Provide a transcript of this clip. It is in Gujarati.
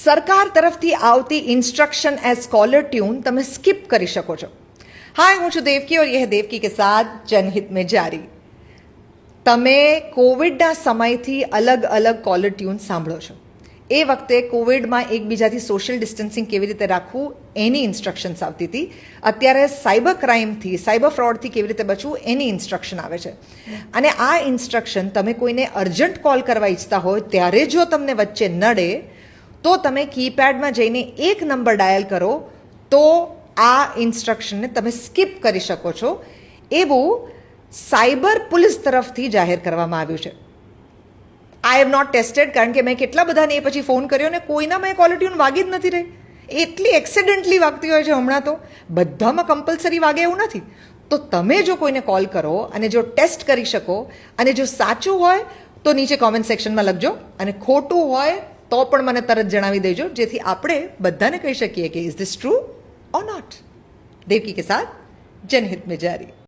સરકાર તરફથી આવતી ઇન્સ્ટ્રક્શન એઝ कॉलर ट्यून તમે સ્કીપ કરી શકો છો। हाय હું છું દેવકી और यह देवकी के साथ जनहित में जारी। તમે કોવિડના સમયથી અલગ અલગ કોલર ટ્યુન સાંભળો છો। એ વખતે કોવિડમાં એકબીજાથી સોશિયલ ડિસ્ટન્સિંગ કેવી રીતે રાખવું એની ઇન્સ્ટ્રક્શન્સ આવતી હતી। અત્યારે સાયબર ક્રાઇમથી સાયબર ફ્રોડથી કેવી રીતે બચવું એની ઇન્સ્ટ્રક્શન આવે છે। અને આ ઇન્સ્ટ્રક્શન તમે કોઈને અર્જન્ટ કોલ કરવા ઈચ્છતા હોય ત્યારે જો તમને વચ્ચે નડે તો તમે કીપેડમાં જઈને એક નંબર ડાયલ કરો તો આ ઇન્સ્ટ્રક્શનને તમે સ્કીપ કરી શકો છો એવું સાયબર પોલીસ તરફથી જાહેર કરવામાં આવ્યું છે। આઈ હેવ નોટ ટેસ્ટેડ, કારણ કે મેં કેટલા બધાને એ પછી ફોન કર્યો ને કોઈનામાં એ કોલર ટ્યુન વાગી જ નથી રહી। એટલી એક્સિડન્ટલી વાગતી હોય છે હમણાં તો, બધામાં કમ્પલસરી વાગે એવું નથી। તો તમે જો કોઈને કોલ કરો અને જો ટેસ્ટ કરી શકો અને જો સાચું હોય તો નીચે કોમેન્ટ સેક્શનમાં લખજો અને ખોટું હોય તો પણ મને તરત જણાવી દેજો, જેથી આપણે બધાને કહી શકીએ કે is this true or not. Devki કે સાથ જનહિત में जारी।